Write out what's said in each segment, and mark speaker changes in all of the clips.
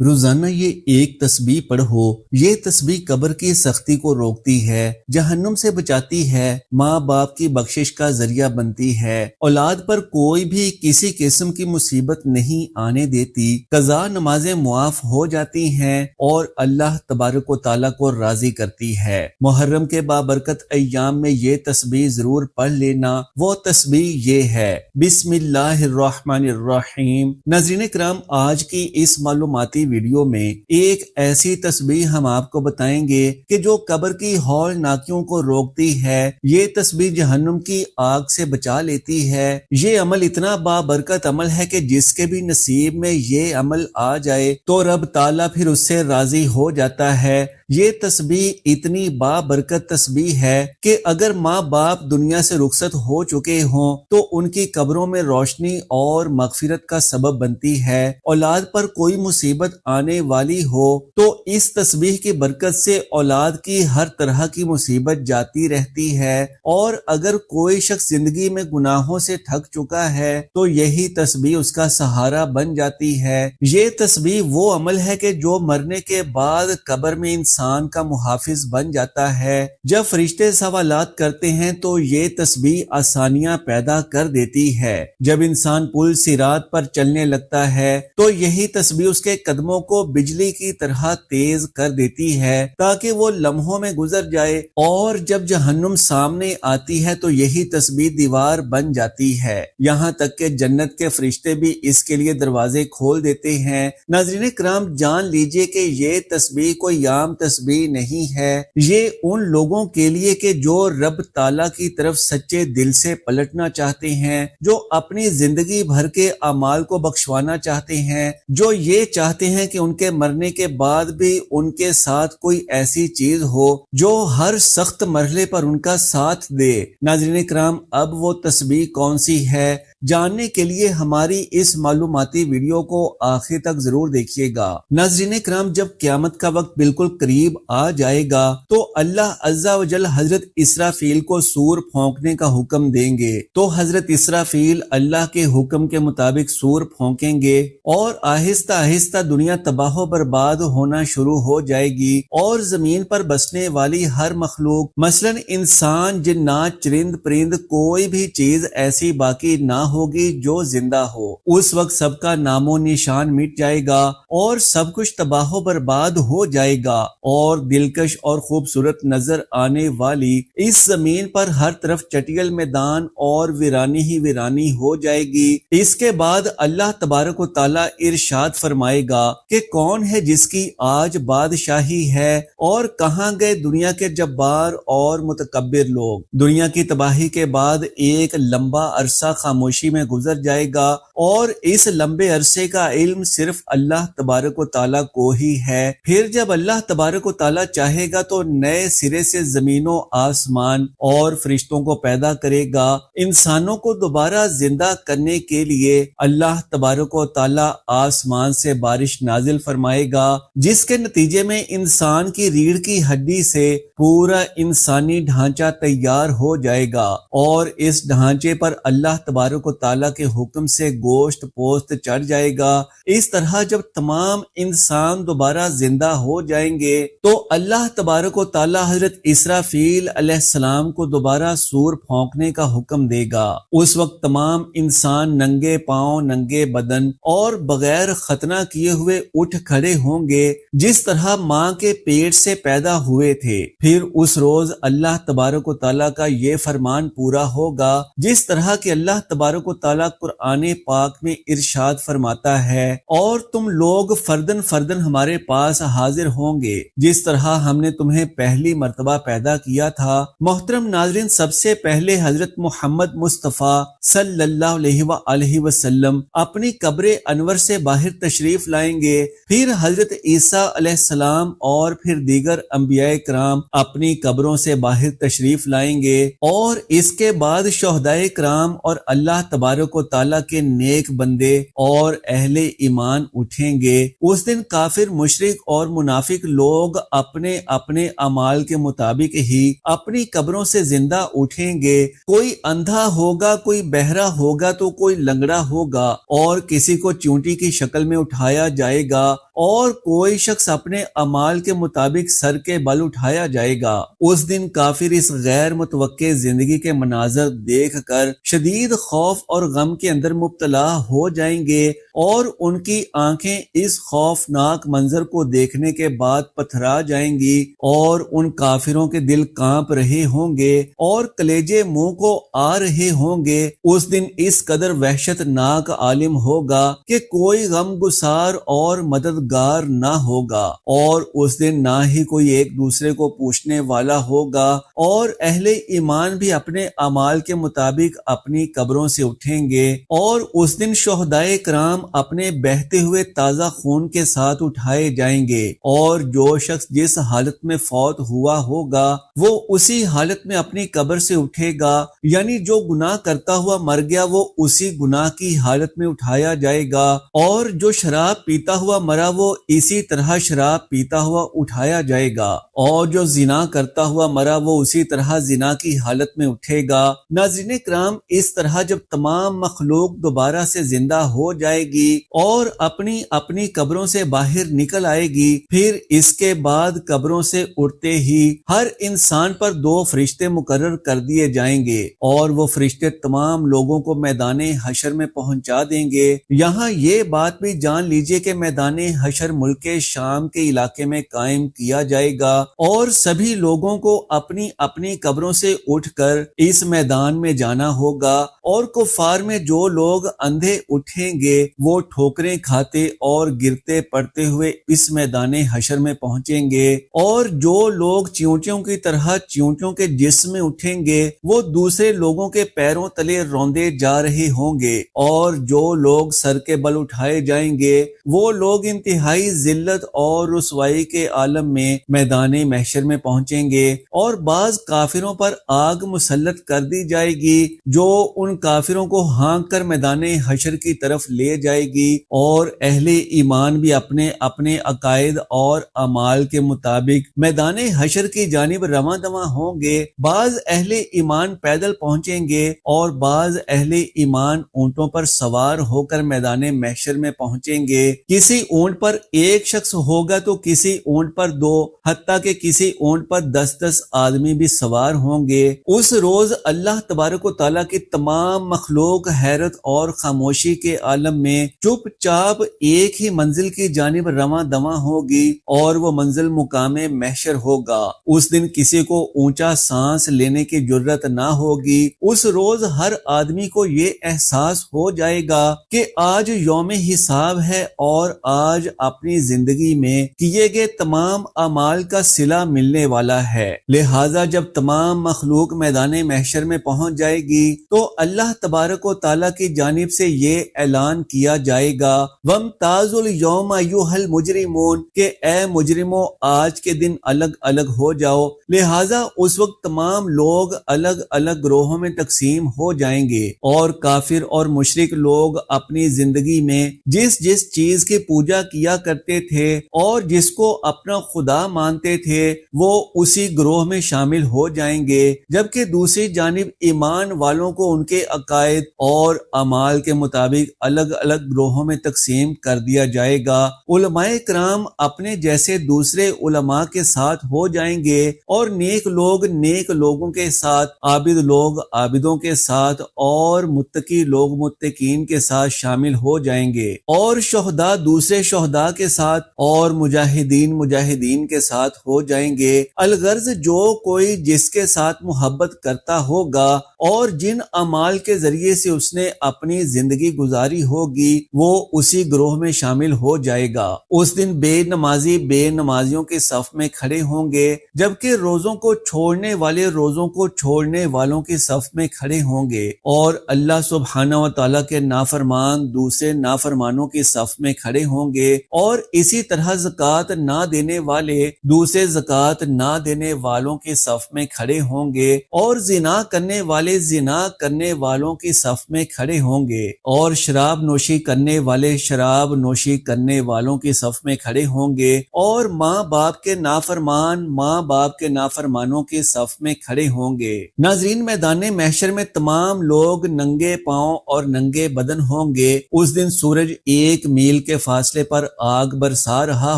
Speaker 1: روزانہ یہ ایک تسبیح پڑھو، یہ تسبیح قبر کی سختی کو روکتی ہے، جہنم سے بچاتی ہے، ماں باپ کی بخشش کا ذریعہ بنتی ہے، اولاد پر کوئی بھی کسی قسم کی مصیبت نہیں آنے دیتی، قضا نمازیں معاف ہو جاتی ہیں اور اللہ تبارک و تعالیٰ کو راضی کرتی ہے۔ محرم کے بابرکت ایام میں یہ تسبیح ضرور پڑھ لینا۔ وہ تسبیح یہ ہے: بسم اللہ الرحمن الرحیم۔ ناظرین کرام، آج کی اس معلوماتی ویڈیو میں ایک ایسی تسبیح ہم آپ کو بتائیں گے کہ جو قبر کی ہولناکیوں کو روکتی ہے، یہ تسبیح جہنم کی آگ سے بچا لیتی ہے۔ یہ عمل اتنا بابرکت عمل ہے کہ جس کے بھی نصیب میں یہ عمل آ جائے تو رب تعالیٰ پھر اس سے راضی ہو جاتا ہے۔ یہ تسبیح اتنی بابرکت تسبیح ہے کہ اگر ماں باپ دنیا سے رخصت ہو چکے ہوں تو ان کی قبروں میں روشنی اور مغفرت کا سبب بنتی ہے۔ اولاد پر کوئی مصیبت آنے والی ہو تو اس تسبیح کی برکت سے اولاد کی ہر طرح کی مصیبت جاتی رہتی ہے، اور اگر کوئی شخص زندگی میں گناہوں سے تھک چکا ہے تو یہی تسبیح اس کا سہارا بن جاتی ہے۔ یہ تسبیح وہ عمل ہے کہ جو مرنے کے بعد قبر میں انسان کا محافظ بن جاتا ہے۔ جب فرشتے سوالات کرتے ہیں تو یہ تسبیح آسانیاں پیدا کر دیتی ہے۔ جب انسان پل صراط پر چلنے لگتا ہے تو یہی تسبیح اس کے قدموں کو بجلی کی طرح تیز کر دیتی ہے تاکہ وہ لمحوں میں گزر جائے، اور جب جہنم سامنے آتی ہے تو یہی تسبیح دیوار بن جاتی ہے۔ یہاں تک کہ جنت کے فرشتے بھی اس کے لیے دروازے کھول دیتے ہیں۔ ناظرین کرام، جان لیجئے کہ یہ تسبیح کوئی عام تسبیح نہیں ہے۔ یہ ان لوگوں کے لیے کہ جو رب تعالیٰ کی طرف سچے دل سے پلٹنا چاہتے ہیں، جو اپنی زندگی بھر کے اعمال کو بخشوانا چاہتے ہیں، جو یہ چاہتے ہیں کہ ان کے مرنے کے بعد بھی ان کے ساتھ کوئی ایسی چیز ہو جو ہر سخت مرحلے پر ان کا ساتھ دے۔ ناظرین کرام، اب وہ تسبیح کون سی ہے؟ جاننے کے لیے ہماری اس معلوماتی ویڈیو کو آخر تک ضرور دیکھیے گا۔ ناظرین کرام، جب قیامت کا وقت بالکل قریب آ جائے گا تو اللہ عز و جل حضرت اسرافیل کو سور پھونکنے کا حکم دیں گے، تو حضرت اسرافیل اللہ کے حکم کے مطابق سور پھونکیں گے اور آہستہ آہستہ دنیا تباہ و برباد ہونا شروع ہو جائے گی، اور زمین پر بسنے والی ہر مخلوق مثلا انسان، جنات، چرند پرند، کوئی بھی چیز ایسی باقی نہ ہوگی جو زندہ ہو۔ اس وقت سب کا نام و نشان مٹ جائے گا اور سب کچھ تباہ و برباد ہو جائے گا، اور دلکش اور خوبصورت نظر آنے والی اس زمین پر ہر طرف چٹیل میدان اور ویرانی ہی ویرانی ہو جائے گی۔ اس کے بعد اللہ تبارک و تعالیٰ ارشاد فرمائے گا کہ کون ہے جس کی آج بادشاہی ہے، اور کہاں گئے دنیا کے جبار اور متکبر لوگ۔ دنیا کی تباہی کے بعد ایک لمبا عرصہ خاموشی میں گزر جائے گا، اور اس لمبے عرصے کا علم صرف اللہ تبارک و تعالیٰ کو ہی ہے۔ پھر جب اللہ تبارک و تعالیٰ چاہے گا تو نئے سرے سے زمین و آسمان اور فرشتوں کو پیدا کرے گا۔ انسانوں کو دوبارہ زندہ کرنے کے لیے اللہ تبارک و تعالیٰ آسمان سے بارش نازل فرمائے گا، جس کے نتیجے میں انسان کی ریڑھ کی ہڈی سے پورا انسانی ڈھانچہ تیار ہو جائے گا، اور اس ڈھانچے پر اللہ تبارک و تعالیٰ کے حکم سے گوشت پوست چڑھ جائے گا۔ اس طرح جب تمام انسان دوبارہ زندہ ہو جائیں گے تو اللہ تبارک و تعالیٰ حضرت اسرافیل علیہ السلام کو دوبارہ سور پھونکنے کا حکم دے گا۔ اس وقت تمام انسان ننگے پاؤں، ننگے بدن اور بغیر ختنہ کیے ہوئے اٹھ کھڑے ہوں گے، جس طرح ماں کے پیٹ سے پیدا ہوئے تھے۔ پھر اس روز اللہ تبارک و تعالیٰ کا یہ فرمان پورا ہوگا، جس طرح کہ اللہ تبارک و تعالیٰ قرآن پاک میں ارشاد فرماتا ہے، اور تم لوگ فردن فردن ہمارے پاس حاضر ہوں گے جس طرح ہم نے تمہیں پہلی مرتبہ پیدا کیا تھا۔ محترم ناظرین، سب سے پہلے حضرت محمد مصطفیٰ صلی اللہ علیہ وآلہ وسلم اپنی قبر انور سے باہر تشریف لائیں گے، پھر حضرت عیسیٰ علیہ السلام اور پھر دیگر انبیاء کرام اپنی قبروں سے باہر تشریف لائیں گے، اور اس کے بعد شہداء کرام اور اللہ تبارک و تعالیٰ کے نیک بندے اور اہل ایمان اٹھیں گے۔ اس دن کافر، مشرک اور منافق لوگ اپنے اپنے اعمال کے مطابق ہی اپنی قبروں سے زندہ اٹھیں گے۔ کوئی اندھا ہوگا، کوئی بہرا ہوگا تو کوئی لنگڑا ہوگا، اور کسی کو چونٹی کی شکل میں اٹھایا جائے گا، اور کوئی شخص اپنے اعمال کے مطابق سر کے بل اٹھایا جائے گا۔ اس دن کافر اس غیر متوقع زندگی کے مناظر دیکھ کر شدید خوف اور غم کے اندر مبتلا ہو جائیں گے، اور ان کی آنکھیں اس خوفناک منظر کو دیکھنے کے بعد پتھرا جائیں گی، اور ان کافروں کے دل کانپ رہے ہوں گے اور کلیجے منہ کو آ رہے ہوں گے۔ اس دن اس قدر وحشت ناک عالم ہوگا کہ کوئی غم گسار اور مددگار نہ ہوگا، اور اس دن نہ ہی کوئی ایک دوسرے کو پوچھنے والا ہوگا، اور اہل ایمان بھی اپنے اعمال کے مطابق اپنی قبروں سے اٹھیں گے، اور اس دن شہدائے کرام اپنے بہتے ہوئے تازہ خون کے ساتھ اٹھائے جائیں گے، اور جو شخص جس حالت میں فوت ہوا ہوگا وہ اسی حالت میں اپنی قبر سے اٹھے گا، یعنی جو گناہ کرتا ہوا مر گیا وہ اسی گناہ کی حالت میں اٹھایا جائے گا، اور جو شراب پیتا ہوا مرا وہ اسی طرح شراب پیتا ہوا اٹھایا جائے گا، اور جو زنا کرتا ہوا مرا وہ اسی طرح زنا کی حالت میں اٹھے گا۔ ناظرین کرام، اس طرح جب تمام مخلوق دوبارہ سے زندہ ہو جائے گی اور اپنی اپنی قبروں سے باہر نکل آئے گی، پھر اس کے بعد قبروں سے اٹھتے ہی ہر انسان پر 2 فرشتے مقرر کر دیے جائیں گے، اور وہ فرشتے تمام لوگوں کو میدان حشر میں پہنچا دیں گے۔ یہاں یہ بات بھی جان لیجئے کہ میدان حشر ملک شام کے علاقے میں قائم کیا جائے گا، اور سبھی لوگوں کو اپنی اپنی قبروں سے اٹھ کر اس میدان میں جانا ہوگا، اور کفار میں جو لوگ اندھے اٹھیں گے وہ ٹھوکریں کھاتے اور گرتے پڑتے ہوئے اس میدان حشر میں پہنچیں گے، اور جو لوگ چیونٹیوں کی طرح چیونٹیوں کے جسم میں اٹھیں گے وہ دوسرے لوگوں کے پیروں تلے روندے جا رہے ہوں گے، اور جو لوگ سر کے بل اٹھائے جائیں گے وہ لوگ انتہائی ذلت اور رسوائی کے عالم میں میدان محشر میں پہنچیں گے، اور بعض کافروں پر آگ مسلط کر دی جائے گی جو ان کافروں کو ہانک کر میدان حشر کی طرف لے جائے گی، اور اہل ایمان بھی اپنے اپنے عقائد اور اعمال کے مطابق میدان حشر کی جانب رواں دواں ہوں گے۔ بعض اہل ایمان پیدل پہنچیں گے اور بعض اہل ایمان اونٹوں پر سوار ہو کر میدان محشر میں پہنچیں گے۔ کسی اونٹ پر ایک شخص ہوگا تو کسی اونٹ پر 2، حتیٰ کہ کسی اونٹ پر 10 آدمی بھی سوار ہوں گے۔ اس روز اللہ تبارک و تعالیٰ کی تمام مخلوق حیرت اور خاموشی کے عالم میں چپ چاپ ایک ہی منزل کی جانب رواں دواں ہوگی، اور وہ منزل مقام محشر ہوگا۔ اس دن کسی کو اونچا سانس لینے کی جرت نہ ہوگی۔ اس روز ہر آدمی کو یہ احساس ہو جائے گا کہ آج یوم حساب ہے، اور آج اپنی زندگی میں کیے گئے تمام اعمال کا صلہ ملنے والا ہے۔ لہٰذا جب تمام مخلوق میدان محشر میں پہنچ جائے گی تو اللہ تبارک و تعالیٰ کی جانب سے یہ اعلان کیا جائے گا، وَامْتَازُوا الْيَوْمَ أَيُّهَا الْمُجْرِمُونَ، کہ اے مجرموں آج کے دن الگ الگ ہو جاؤ۔ لہٰذا اس وقت تمام لوگ الگ الگ گروہوں میں تقسیم ہو جائیں گے، اور کافر اور مشرک لوگ اپنی زندگی میں جس جس چیز کی پوجا کیا کرتے تھے اور جس کو اپنا خدا مانتے تھے وہ اسی گروہ میں شامل ہو جائیں گے، جبکہ دوسری جانب ایمان والوں کو ان کے عقائد اور اعمال کے مطابق الگ الگ گروہوں میں تقسیم کر دیا جائے گا۔ علماء کرام اپنے جیسے دوسرے علماء کے ساتھ ہو جائیں گے، اور نیک لوگ نیک لوگوں کے ساتھ، عابد لوگ عابدوں کے ساتھ، اور متقی لوگ متقین کے ساتھ شامل ہو جائیں گے، اور شہداء دوسرے شہداء کے ساتھ، اور مجاہدین مجاہدین کے ساتھ ہو جائیں گے۔ الغرض جو کوئی جس کے ساتھ محبت کرتا ہوگا اور جن اعمال کے ذریعے سے اس نے اپنی زندگی گزاری ہوگی وہ اسی گروہ میں شامل ہو جائے گا۔ اس دن بے نمازی بے نمازیوں کے صف میں کھڑے ہوں گے، جبکہ روزوں کو چھوڑنے والے روزوں کو چھوڑنے والوں کے صف میں کھڑے ہوں گے، اور اللہ سبحانہ و تعالیٰ کے نافرمان دوسرے نافرمانوں کے صف میں کھڑے ہوں گے، اور اسی طرح زکوٰۃ نہ دینے والے دوسرے زکوٰۃ نہ دینے والوں کے صف میں کھڑے ہوں گے، اور زنا کرنے والے زنا کرنے والوں کے صف میں کھڑے ہوں گے، اور شراب نوشی کرنے والے شراب نوشی کرنے والوں کے صف میں کھڑے ہوں گے، اور ماں باپ کے نافرمان ماں باپ کے نافرمانوں کے صف میں کھڑے ہوں گے۔ ناظرین، میدان محشر میں تمام لوگ ننگے پاؤں اور ننگے بدن ہوں گے۔ اس دن سورج 1 میل کے فاصلے پر پر آگ برسا رہا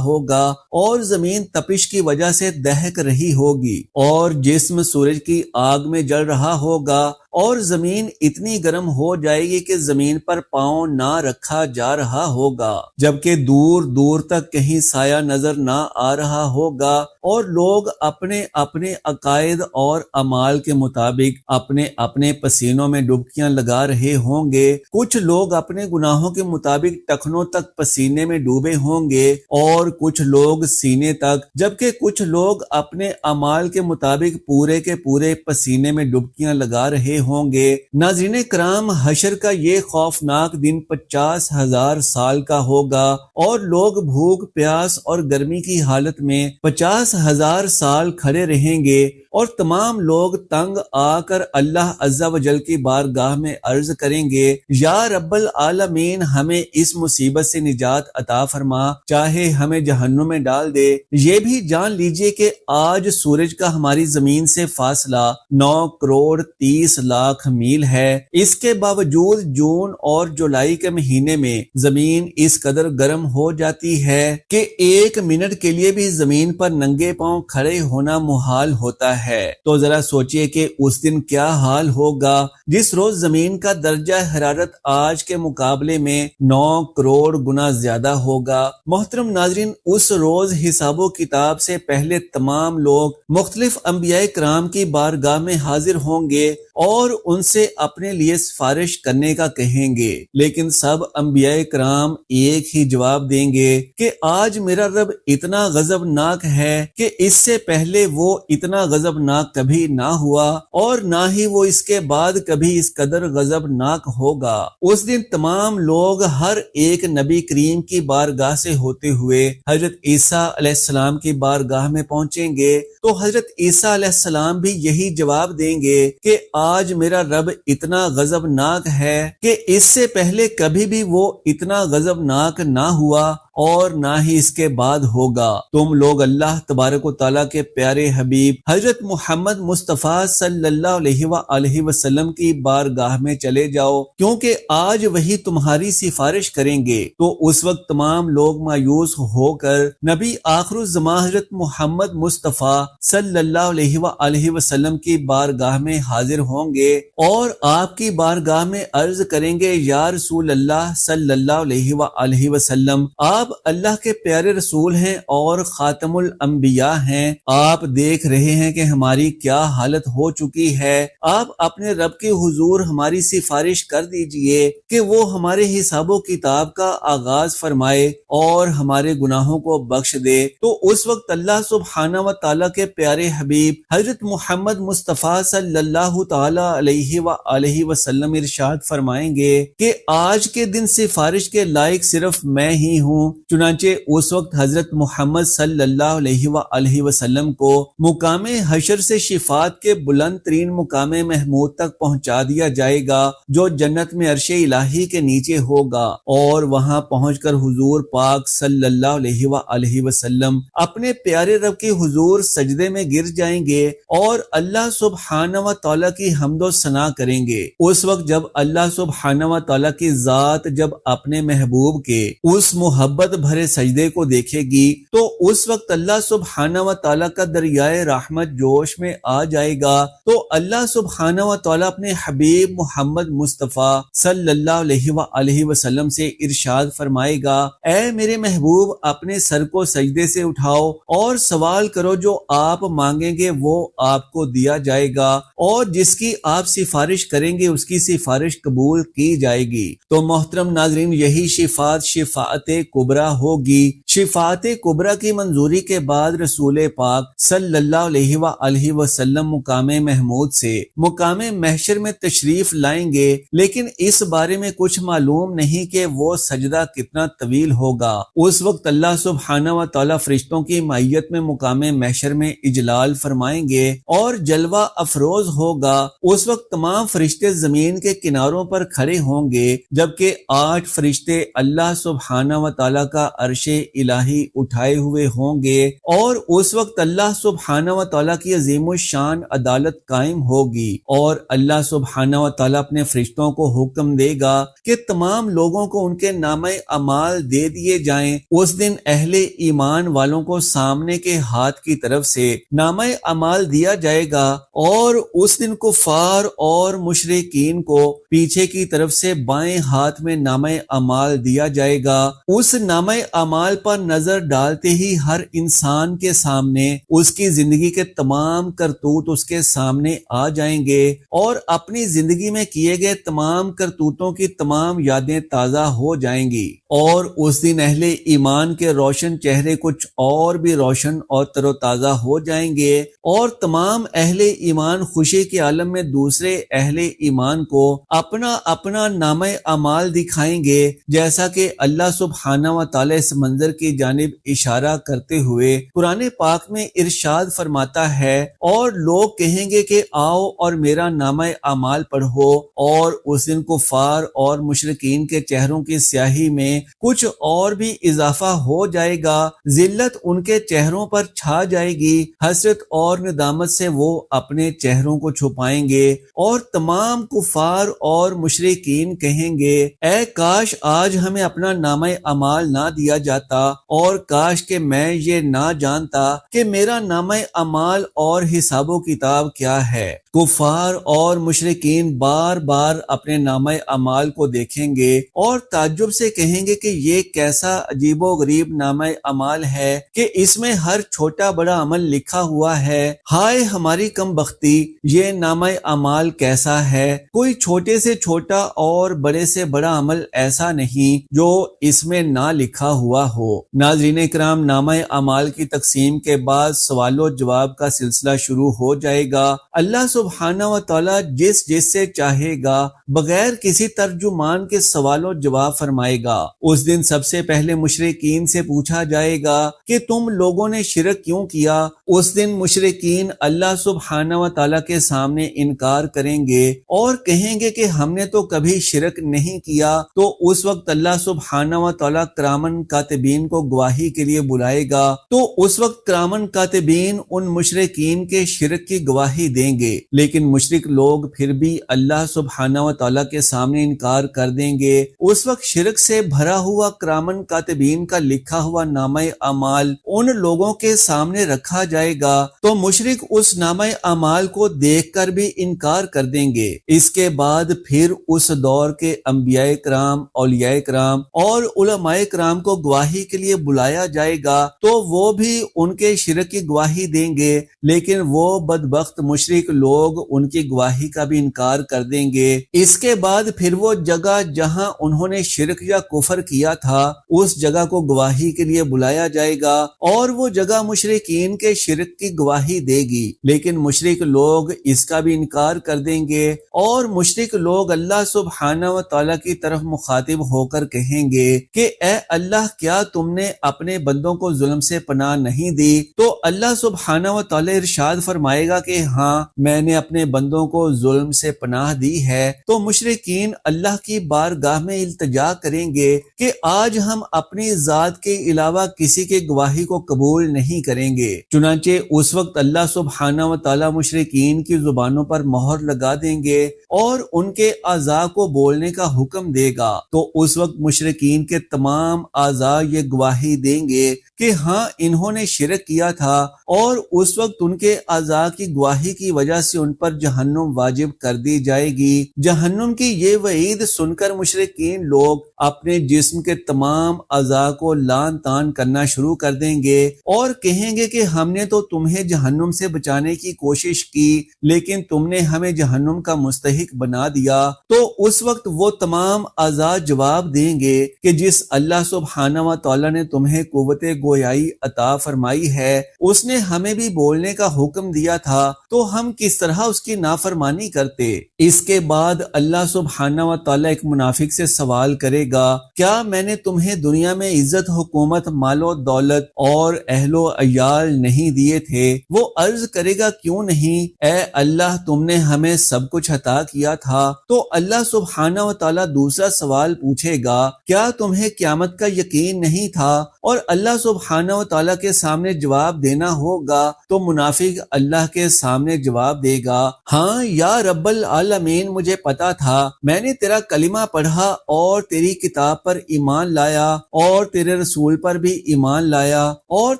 Speaker 1: ہوگا اور زمین تپش کی وجہ سے دہک رہی ہوگی، اور جسم سورج کی آگ میں جل رہا ہوگا، اور زمین اتنی گرم ہو جائے گی کہ زمین پر پاؤں نہ رکھا جا رہا ہوگا، جبکہ دور دور تک کہیں سایہ نظر نہ آ رہا ہوگا، اور لوگ اپنے اپنے عقائد اور اعمال کے مطابق اپنے اپنے پسینوں میں ڈبکیاں لگا رہے ہوں گے۔ کچھ لوگ اپنے گناہوں کے مطابق ٹخنوں تک پسینے میں ڈوبے ہوں گے اور کچھ لوگ سینے تک، جبکہ کچھ لوگ اپنے اعمال کے مطابق پورے کے پورے پسینے میں ڈبکیاں لگا رہے ہوں گے۔ ناظرین کرام، حشر کا یہ خوفناک دن 50,000 سال کا ہوگا، اور لوگ بھوک پیاس اور گرمی کی حالت میں 50,000 سال کھڑے رہیں گے، اور تمام لوگ تنگ آ کر اللہ عز و جل کی بارگاہ میں عرض کریں گے، یا رب العالمین، ہمیں اس مصیبت سے نجات عطا فرما، چاہے ہمیں جہنم میں ڈال دے۔ یہ بھی جان لیجئے کہ آج سورج کا ہماری زمین سے فاصلہ 9 کروڑ 30 لاکھ میل ہے۔ اس کے باوجود جون اور جولائی کے مہینے میں زمین اس قدر گرم ہو جاتی ہے کہ 1 منٹ کے لیے بھی زمین پر ننگے پاؤں کھڑے ہونا محال ہوتا ہے۔ تو ذرا سوچئے کہ اس دن کیا حال ہوگا جس روز زمین کا درجہ حرارت آج کے مقابلے میں 9 کروڑ گنا زیادہ ہوگا۔ محترم ناظرین، اس روز حساب و کتاب سے پہلے تمام لوگ مختلف انبیاء کرام کی بارگاہ میں حاضر ہوں گے اور ان سے اپنے لیے سفارش کرنے کا کہیں گے، لیکن سب انبیاء کرام ایک ہی جواب دیں گے کہ آج میرا رب اتنا غضبناک ہے کہ اس سے پہلے وہ اتنا غضبناک کبھی نہ ہوا، اور نہ ہی وہ اس کے بعد کبھی اس قدر غضبناک ہوگا۔ اس دن تمام لوگ ہر ایک نبی کریم کی بارگاہ سے ہوتے ہوئے حضرت عیسیٰ علیہ السلام کی بارگاہ میں پہنچیں گے، تو حضرت عیسیٰ علیہ السلام بھی یہی جواب دیں گے کہ آج میرا رب اتنا غضبناک ہے کہ اس سے پہلے کبھی بھی وہ اتنا غضبناک نہ ہوا اور نہ ہی اس کے بعد ہوگا۔ تم لوگ اللہ تبارک و تعالیٰ کے پیارے حبیب حضرت محمد مصطفیٰ صلی اللہ علیہ وآلہ وسلم کی بارگاہ میں چلے جاؤ، کیونکہ آج وہی تمہاری سفارش کریں گے۔ تو اس وقت تمام لوگ مایوس ہو کر نبی آخر الزمان حضرت محمد مصطفیٰ صلی اللہ علیہ وآلہ وسلم کی بارگاہ میں حاضر ہوں گے اور آپ کی بارگاہ میں عرض کریں گے، یا رسول اللہ صلی اللہ علیہ وآلہ وسلم، آپ اللہ کے پیارے رسول ہیں اور خاتم الانبیاء ہیں، آپ دیکھ رہے ہیں کہ ہماری کیا حالت ہو چکی ہے، آپ اپنے رب کے حضور ہماری سفارش کر دیجئے کہ وہ ہمارے حساب و کتاب کا آغاز فرمائے اور ہمارے گناہوں کو بخش دے۔ تو اس وقت اللہ سبحانہ و تعالیٰ کے پیارے حبیب حضرت محمد مصطفیٰ صلی اللہ تعالیٰ علیہ وآلہ وسلم ارشاد فرمائیں گے کہ آج کے دن سفارش کے لائق صرف میں ہی ہوں۔ چنانچہ اس وقت حضرت محمد صلی اللہ علیہ وآلہ وسلم کو مقام حشر سے شفاعت کے بلند ترین مقام محمود تک پہنچا دیا جائے گا، جو جنت میں عرش الہی کے نیچے ہوگا، اور وہاں پہنچ کر حضور پاک صلی اللہ علیہ وآلہ وسلم اپنے پیارے رب کے حضور سجدے میں گر جائیں گے اور اللہ سبحانہ و تعالیٰ کی حمد و ثنا کریں گے۔ اس وقت جب اللہ سبحانہ و تعالیٰ کی ذات جب اپنے محبوب کے اس محبت بھرے سجدے کو دیکھے گی، تو اس وقت اللہ سبحانہ و تعالیٰ کا دریائے رحمت جوش میں آ جائے گا۔ تو اللہ سبحانہ و تعالیٰ اپنے حبیب محمد مصطفیٰ صلی اللہ علیہ وآلہ وسلم سے ارشاد فرمائے گا، اے میرے محبوب، اپنے سر کو سجدے سے اٹھاؤ اور سوال کرو، جو آپ مانگیں گے وہ آپ کو دیا جائے گا، اور جس کی آپ سفارش کریں گے اس کی سفارش قبول کی جائے گی۔ تو محترم ناظرین، یہی شفاعت کبریٰ ہوگی۔ شفاعت کبریٰ کی منظوری کے بعد رسول پاک صلی اللہ علیہ وآلہ وسلم مقام محمود سے مقام محشر میں تشریف لائیں گے، لیکن اس بارے میں کچھ معلوم نہیں کہ وہ سجدہ کتنا طویل ہوگا۔ اس وقت اللہ سبحانہ و تعالیٰ فرشتوں کی معیت میں مقام محشر میں اجلال فرمائیں گے اور جلوہ افروز ہوگا۔ اس وقت تمام فرشتے زمین کے کناروں پر کھڑے ہوں گے، جبکہ 8 فرشتے اللہ سبحانہ و تعالیٰ کا عرش الہی اٹھائے ہوئے ہوں گے، اور اس وقت اللہ سبحانہ و تعالیٰ کی عظیم الشان عدالت قائم ہوگی، اور اللہ سبحانہ و تعالیٰ اپنے فرشتوں کو حکم دے گا کہ تمام لوگوں کو ان کے نامہ اعمال دے دیے جائیں۔ اس دن اہل ایمان والوں کو سامنے کے ہاتھ کی طرف سے نامہ اعمال دیا جائے گا، اور اس دن کفار اور مشرکین کو پیچھے کی طرف سے بائیں ہاتھ میں نامہ اعمال دیا جائے گا۔ اس نامہ اعمال پر نظر ڈالتے ہی ہر انسان کے سامنے اس کی زندگی کے تمام کرتوت اس کے سامنے آ جائیں گے، اور اپنی زندگی میں کیے گئے تمام کرتوتوں کی تمام یادیں تازہ ہو جائیں گی، اور اس دن اہل ایمان کے روشن چہرے کچھ اور بھی روشن اور تر و تازہ ہو جائیں گے، اور تمام اہل ایمان خوشی کے عالم میں دوسرے اہل ایمان کو اپنا اپنا نامہ اعمال دکھائیں گے، جیسا کہ اللہ سبحانہ و تعالی اس منظر کی جانب اشارہ کرتے ہوئے قرآن پاک میں ارشاد فرماتا ہے، اور لوگ کہیں گے کہ آؤ اور میرا نامہ اعمال پڑھو، اور اس دن کفار اور مشرکین کے چہروں کی سیاہی میں کچھ اور بھی اضافہ ہو جائے گا، ذلت ان کے چہروں پر چھا جائے گی، حسرت اور ندامت سے وہ اپنے چہروں کو چھپائیں گے، اور تمام کفار اور مشرکین کہیں گے اے کاش آج ہمیں اپنا نامہ اعمال نہ دیا جاتا، اور کاش کہ میں یہ نہ جانتا کہ میرا نامہ اعمال اور حساب و کتاب کیا ہے۔ کفار اور مشرکین بار بار اپنے نامہ اعمال کو دیکھیں گے اور تعجب سے کہیں گے کہ یہ کیسا عجیب و غریب نامہ اعمال ہے کہ اس میں ہر چھوٹا بڑا عمل لکھا ہوا ہے، ہائے ہماری کم بختی، یہ نامہ اعمال کیسا ہے، کوئی چھوٹے سے چھوٹا اور بڑے سے بڑا عمل ایسا نہیں جو اس میں نہ لکھا ہوا ہو۔ ناظرین کرام، نامہ اعمال کی تقسیم کے بعد سوال و جواب کا سلسلہ شروع ہو جائے گا۔ اللہ سبحانہ و تعالیٰ جس سے چاہے گا بغیر کسی ترجمان کے سوال و جواب فرمائے گا۔ اس دن سب سے پہلے مشرکین سے پوچھا جائے گا کہ تم لوگوں نے شرک کیوں کیا؟ اس دن مشرکین اللہ سبحانہ و تعالیٰ کے سامنے انکار کریں گے اور کہیں گے کہ ہم نے تو کبھی شرک نہیں کیا۔ تو اس وقت اللہ سبحانہ و تعالیٰ کرامن کاتبین کو گواہی کے لیے بلائے گا، تو اس وقت کرامن کاتبین ان مشرکین کے شرک کی گواہی دیں گے، لیکن مشرک لوگ پھر بھی اللہ سبحانہ و تعالیٰ کے سامنے انکار کر دیں گے۔ اس وقت شرک سے بھرا ہوا کرامن کاتبین کا لکھا ہوا نامہ اعمال ان لوگوں کے سامنے رکھا جائے گا، تو مشرک اس نامہ اعمال کو دیکھ کر بھی انکار کر دیں گے۔ اس کے بعد پھر اس دور کے انبیاء کرام، اولیاء کرام اور علماء کرام کو گواہی کے لیے بلایا جائے گا، تو وہ بھی ان کے شرک کی گواہی دیں گے، لیکن وہ بدبخت مشرک لوگ ان کی گواہی کا بھی انکار کر دیں گے۔ اس کے بعد پھر وہ جگہ جہاں انہوں نے شرک یا کفر کیا تھا اس جگہ کو گواہی کے لیے بلایا جائے گا، اور وہ جگہ مشرکین کے شرک کی گواہی دے گی، لیکن مشرک لوگ اس کا بھی انکار کر دیں گے، اور مشرک لوگ اللہ سبحانہ و تعالیٰ کی طرف مخاطب ہو کر کہیں گے کہ اے اللہ، کیا تم نے اپنے بندوں کو ظلم سے پناہ نہیں دی؟ تو اللہ سبحانہ و تعالیٰ ارشاد فرمائے گا کہ ہاں، میں نے اپنے بندوں کو ظلم سے پناہ دی ہے۔ تو مشرکین اللہ کی بارگاہ میں التجا کریں گے کہ آج ہم اپنی ذات کے علاوہ کسی کی گواہی کو قبول نہیں کریں گے۔ چنانچہ اس وقت اللہ سبحانہ و تعالیٰ مشرکین کی زبانوں پر مہر لگا دیں گے اور ان کے اعضاء کو بولنے کا حکم دے گا، تو اس وقت مشرکین کے تمام اعضاء یہ گواہی دیں گے کہ ہاں، انہوں نے شرک کیا تھا، اور اس وقت ان کے اعضاء کی گواہی کی وجہ سے ان پر جہنم واجب کر دی جائے گی۔ جہنم کی یہ وعید سن کر مشرکین لوگ اپنے جسم کے تمام اعضاء کو لان تان کرنا شروع کر دیں گے اور کہیں گے کہ ہم نے تو تمہیں جہنم سے بچانے کی کوشش کی، لیکن تم نے ہمیں جہنم کا مستحق بنا دیا۔ تو اس وقت وہ تمام اعضاء جواب دیں گے کہ جس اللہ سبحانہ و تعالیٰ نے تمہیں قوت گویائی عطا فرمائی ہے، اس نے ہمیں بھی بولنے کا حکم دیا تھا، تو ہم کس طرح اس کی نافرمانی کرتے۔ اس کے بعد اللہ سبحانہ و تعالیٰ ایک منافق سے سوال کرے گا، کیا میں نے تمہیں دنیا میں عزت، حکومت، مال و دولت اور اہل و عیال نہیں دیے تھے؟ وہ عرض کرے گا، کیوں نہیں اے اللہ، تم نے ہمیں سب کچھ عطا کیا تھا۔ تو اللہ سبحانہ و تعالیٰ دوسرا سوال پوچھے گا، کیا تمہیں قیامت کا یقین نہیں تھا اور اللہ سبحانہ و تعالیٰ کے سامنے جواب دینا ہوگا تو منافق اللہ کے سامنے جواب دے گا، ہاں یا رب العالمین، مجھے پتا تھا، میں نے تیرا کلمہ پڑھا اور تیری کتاب پر ایمان لایا اور تیرے رسول پر بھی ایمان لایا اور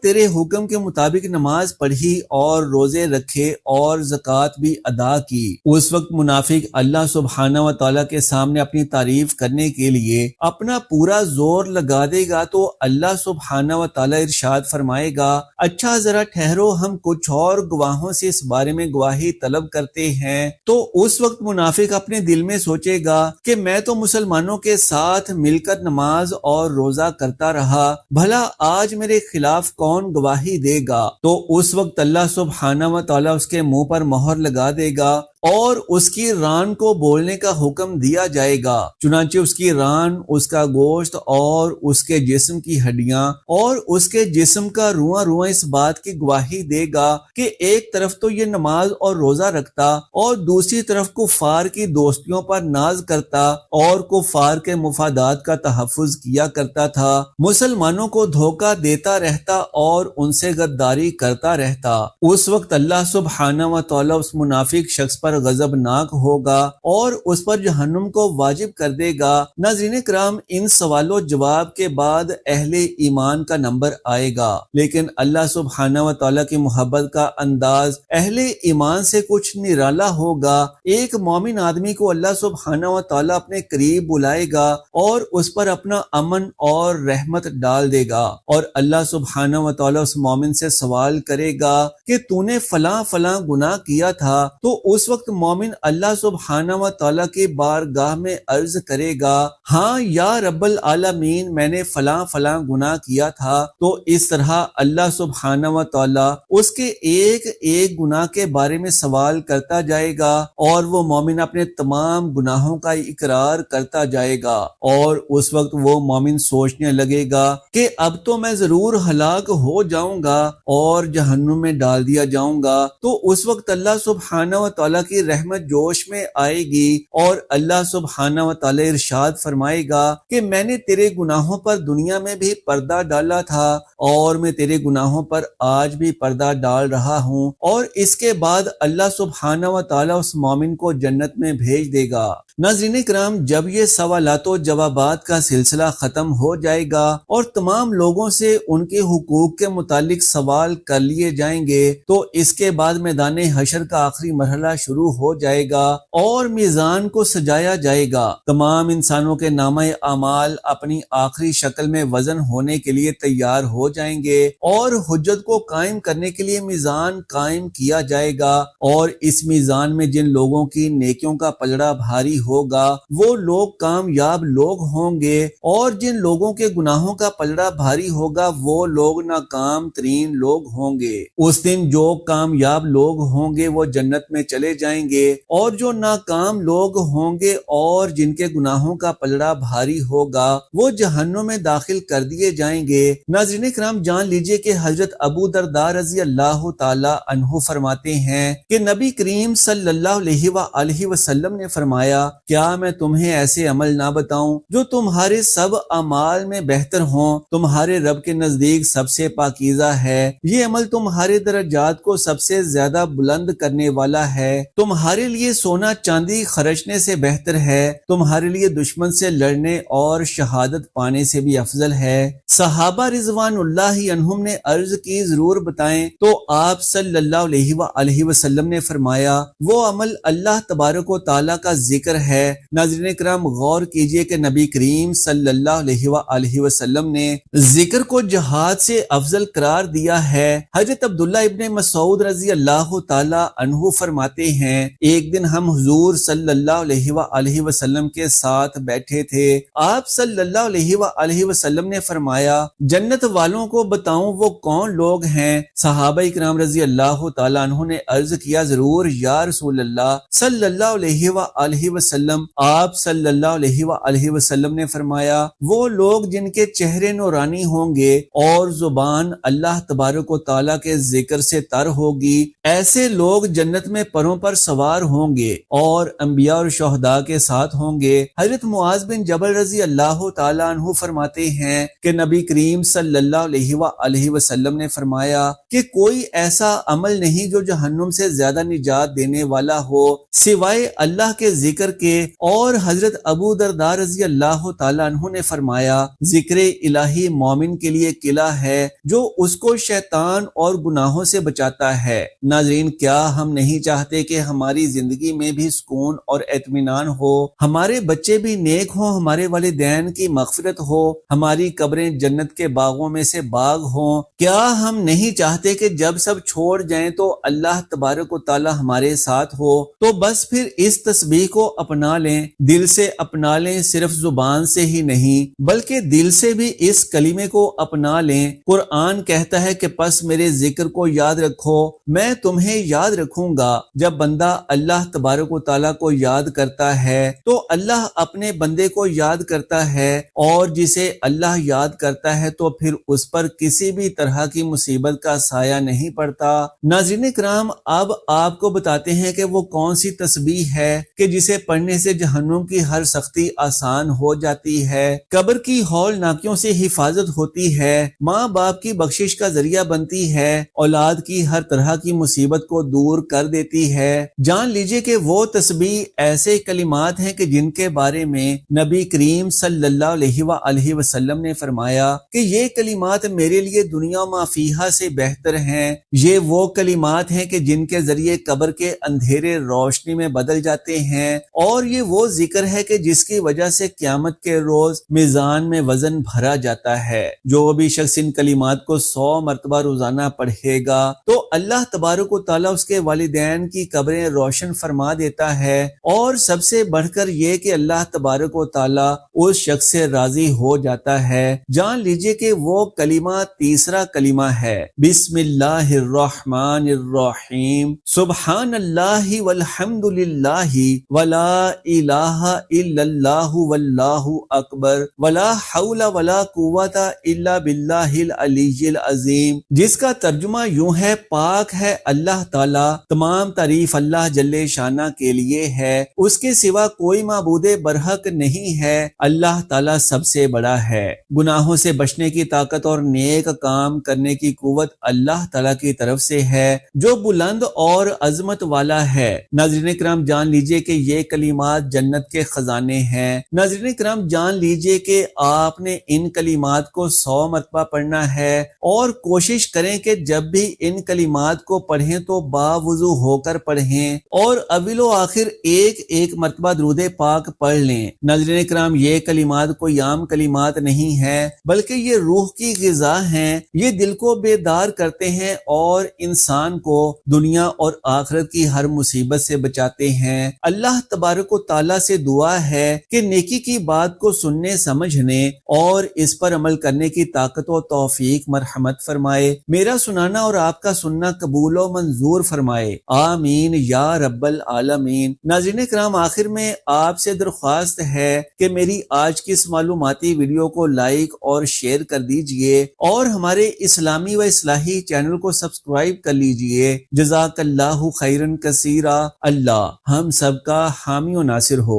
Speaker 1: تیرے حکم کے مطابق نماز پڑھی اور روزے رکھے اور زکوٰۃ بھی ادا کی۔ اس وقت منافق اللہ سبحانہ و تعالیٰ کے سامنے اپنی تعریف کرنے کے لیے اپنا پورا زور لگا دے گا تو اللہ سبحانہ و تعالیٰ ارشاد فرمائے گا، اچھا ذرا ٹھہرو، ہم کچھ اور گواہوں سے اس بارے میں گواہی طلب کرتے ہیں۔ تو اس وقت منافق اپنے دل میں سوچے گا کہ میں تو مسلمانوں کے ساتھ مل کر نماز اور روزہ کرتا رہا، بھلا آج میرے خلاف کون گواہی دے گا؟ تو اس وقت اللہ سبحانہ و تعالیٰ اس کے منہ پر مہر لگا دے گا اور اس کی ران کو بولنے کا حکم دیا جائے گا۔ چنانچہ اس کی ران، اس کا گوشت اور اس کے جسم کی ہڈیاں اور اس کے جسم کا رواں رواں اس بات کی گواہی دے گا کہ ایک طرف تو یہ نماز اور روزہ رکھتا اور دوسری طرف کفار کی دوستیوں پر ناز کرتا اور کفار کے مفادات کا تحفظ کیا کرتا تھا، مسلمانوں کو دھوکہ دیتا رہتا اور ان سے غداری کرتا رہتا۔ اس وقت اللہ سبحانہ و تعالیٰ اس منافق شخص پر غضبناک ہوگا اور اس پر جہنم کو واجب کر دے گا۔ ناظرین کرام، ان سوال و جواب کے بعد اہل ایمان کا نمبر آئے گا، لیکن اللہ سبحانہ و تعالیٰ کی محبت کا انداز اہل ایمان سے کچھ نرالا ہوگا۔ ایک مومن آدمی کو اللہ سبحانہ و تعالیٰ اپنے قریب بلائے گا اور اس پر اپنا امن اور رحمت ڈال دے گا، اور اللہ سبحانہ و تعالیٰ اس مومن سے سوال کرے گا کہ تو نے فلاں فلاں گناہ کیا تھا، تو اس وقت مومن اللہ سبحانہ و تعالیٰ کی بارگاہ میں عرض کرے گا، ہاں یا رب العالمین، میں نے فلاں فلاں گناہ کیا تھا۔ تو اس طرح اللہ سبحانہ و تعالیٰ اس کے ایک ایک گناہ کے بارے میں سوال کرتا جائے گا اور وہ مومن اپنے تمام گناہوں کا اقرار کرتا جائے گا، اور اس وقت وہ مومن سوچنے لگے گا کہ اب تو میں ضرور ہلاک ہو جاؤں گا اور جہنم میں ڈال دیا جاؤں گا۔ تو اس وقت اللہ سبحانہ و تعالیٰ کی رحمت جوش میں آئے گی اور اللہ سبحانہ و تعالیٰ ارشاد فرمائے گا کہ میں نے تیرے گناہوں پر دنیا میں بھی پردہ ڈالا تھا اور میں تیرے گناہوں پر آج بھی پردہ ڈال رہا ہوں، اور اس کے بعد اللہ سبحانہ و تعالیٰ اس مومن کو جنت میں بھیج دے گا۔ ناظرین کرام، جب یہ سوالات و جوابات کا سلسلہ ختم ہو جائے گا اور تمام لوگوں سے ان کے حقوق کے متعلق سوال کر لیے جائیں گے تو اس کے بعد میدان حشر کا آخری مرحلہ شروع ہو جائے گا اور میزان کو سجایا جائے گا۔ تمام انسانوں کے نامہ اعمال اپنی آخری شکل میں وزن ہونے کے لیے تیار ہو جائیں گے اور حجت کو قائم کرنے کے لیے میزان قائم کیا جائے گا، اور اس میزان میں جن لوگوں کی نیکیوں کا پلڑا بھاری ہوگا وہ لوگ کامیاب لوگ ہوں گے، اور جن لوگوں کے گناہوں کا پلڑا بھاری ہوگا وہ لوگ ناکام ترین لوگ ہوں گے۔ اس دن جو کامیاب لوگ ہوں گے وہ جنت میں چلے جائیں گے، اور جو ناکام لوگ ہوں گے اور جن کے گناہوں کا پلڑا بھاری ہوگا وہ جہنم میں داخل کر دیے جائیں گے۔ ناظرین کرام، جان لیجئے کہ حضرت ابو درداء رضی اللہ تعالی عنہ فرماتے ہیں کہ نبی کریم صلی اللہ علیہ وآلہ وسلم نے فرمایا، کیا میں تمہیں ایسے عمل نہ بتاؤں جو تمہارے سب اعمال میں بہتر ہوں، تمہارے رب کے نزدیک سب سے پاکیزہ ہے، یہ عمل تمہارے درجات کو سب سے زیادہ بلند کرنے والا ہے، تمہارے لیے سونا چاندی خرچنے سے بہتر ہے، تمہارے لیے دشمن سے لڑنے اور شہادت پانے سے بھی افضل ہے۔ صحابہ رضوان اللہ عنہم نے عرض کی، ضرور بتائیں، تو آپ صلی اللہ علیہ وآلہ وسلم نے فرمایا، وہ عمل اللہ تبارک و تعالیٰ کا ذکر ہے۔ ناظرین کرام، غور کیجئے کہ نبی کریم صلی اللہ علیہ وآلہ وسلم نے ذکر کو جہاد سے افضل قرار دیا ہے۔ حضرت عبداللہ ابن مسعود رضی اللہ تعالی عنہ فرماتے ہیں، ایک دن ہم حضور صلی اللہ علیہ وآلہ وسلم کے ساتھ بیٹھے تھے، آپ صلی اللہ علیہ وآلہ وسلم نے فرمایا، جنت والوں کو بتاؤں وہ کون لوگ ہیں؟ صحابہ اکرام رضی اللہ تعالی عنہ نے عرض کیا، ضرور یا رسول اللہ صلی اللہ علیہ وآلہ وسلم وسلم آپ صلی اللہ علیہ وآلہ وسلم نے فرمایا وہ لوگ جن کے چہرے نورانی ہوں گے اور زبان اللہ تبارک و تعالیٰ کے ذکر سے تر ہوگی، ایسے لوگ جنت میں پروں پر سوار ہوں گے اور انبیاء اور شہداء کے ساتھ ہوں گے۔ حضرت معاذ بن جبل رضی اللہ تعالیٰ عنہ فرماتے ہیں کہ نبی کریم صلی اللہ علیہ وآلہ وسلم نے فرمایا کہ کوئی ایسا عمل نہیں جو جہنم سے زیادہ نجات دینے والا ہو سوائے اللہ کے ذکر کے، اور حضرت ابو درداء رضی اللہ تعالیٰ عنہ نے فرمایا ذکر الہی مومن کے لیے قلعہ ہے جو اس کو شیطان اور گناہوں سے بچاتا ہے۔ ناظرین، کیا ہم نہیں چاہتے کہ ہماری زندگی میں بھی سکون اور اطمینان ہو، ہمارے بچے بھی نیک ہوں، ہمارے والدین کی مغفرت ہو، ہماری قبریں جنت کے باغوں میں سے باغ ہوں؟ کیا ہم نہیں چاہتے کہ جب سب چھوڑ جائیں تو اللہ تبارک و تعالی ہمارے ساتھ ہو؟ تو بس پھر اس تسبیح کو اپنا لیں، دل سے اپنا لیں، صرف زبان سے ہی نہیں بلکہ دل سے بھی اس کلمے کو اپنا لیں۔ قرآن کہتا ہے کہ پس میرے ذکر کو یاد رکھو، میں تمہیں یاد رکھوں گا۔ جب بندہ اللہ تبارک و تعالیٰ کو یاد کرتا ہے تو اللہ اپنے بندے کو یاد کرتا ہے، اور جسے اللہ یاد کرتا ہے تو پھر اس پر کسی بھی طرح کی مصیبت کا سایہ نہیں پڑتا۔ ناظرین کرام، اب آپ کو بتاتے ہیں کہ وہ کون سی تسبیح ہے کہ جسے پڑھنے سے جہنم کی ہر سختی آسان ہو جاتی ہے، قبر کی ہولناکیوں سے حفاظت ہوتی ہے، ماں باپ کی بخشش کا ذریعہ بنتی ہے، اولاد کی ہر طرح کی مصیبت کو دور کر دیتی ہے۔ جان لیجئے کہ وہ تسبیح ایسے کلمات ہیں کہ جن کے بارے میں نبی کریم صلی اللہ علیہ وآلہ وسلم نے فرمایا کہ یہ کلمات میرے لیے دنیا ما فیہا سے بہتر ہیں۔ یہ وہ کلمات ہیں کہ جن کے ذریعے قبر کے اندھیرے روشنی میں بدل جاتے ہیں، اور یہ وہ ذکر ہے کہ جس کی وجہ سے قیامت کے روز میزان میں وزن بھرا جاتا ہے۔ جو بھی شخص ان کلمات کو 100 مرتبہ روزانہ پڑھے گا تو اللہ تبارک و تعالیٰ اس کے والدین کی قبریں روشن فرما دیتا ہے، اور سب سے بڑھ کر یہ کہ اللہ تبارک و تعالیٰ اس شخص سے راضی ہو جاتا ہے۔ جان لیجئے کہ وہ کلمہ تیسرا کلمہ ہے، بسم اللہ الرحمن الرحیم، سبحان اللہ والحمد للہ ولا الہ الا اللہ واللہ اکبر ولا حول ولا قوت الا باللہ العلی العظیم، جس کا ترجمہ یوں ہے، پاک ہے اللہ تعالیٰ، تمام تعریف اللہ جل شانہ کے لیے ہے، اس کے سوا کوئی معبود برحق نہیں ہے، اللہ تعالیٰ سب سے بڑا ہے۔ گناہوں سے بچنے کی طاقت اور نیک کام کرنے کی قوت اللہ تعالیٰ کی طرف سے ہے جو بلند اور عظمت والا ہے۔ ناظرین کرام، جان لیجئے کہ یہ کلمات جنت کے خزانے ہیں۔ ناظرین کرام، جان لیجئے کہ آپ نے ان کلمات کو 100 مرتبہ پڑھنا ہے، اور کوشش کریں کہ جب بھی ان کلمات کو پڑھیں تو باوضو ہو کر پڑھیں، اور اول و آخر ایک مرتبہ درود پاک پڑھ لیں۔ ناظرین کرام، یہ کلمات کوئی عام کلمات نہیں ہیں بلکہ یہ روح کی غذا ہیں، یہ دل کو بیدار کرتے ہیں اور انسان کو دنیا اور آخرت کی ہر مصیبت سے بچاتے ہیں۔ اللہ تبارک و تعالیٰ سے دعا ہے کہ نیکی کی بات کو سننے، سمجھنے اور اس پر عمل کرنے کی طاقت و توفیق مرحمت فرمائے، میرا سنانا اور آپ کا سننا قبول و منظور فرمائے، آمین یا رب العالمین۔ ناظرین کرام، آخر میں آپ سے درخواست ہے کہ میری آج کی اس معلوماتی ویڈیو کو لائک اور شیئر کر دیجئے، اور ہمارے اسلامی و اصلاحی چینل کو سبسکرائب کر لیجئے۔ جزاک اللہ خیرن کثیرا، اللہ ہم سب کا حامی و ناصر ہو۔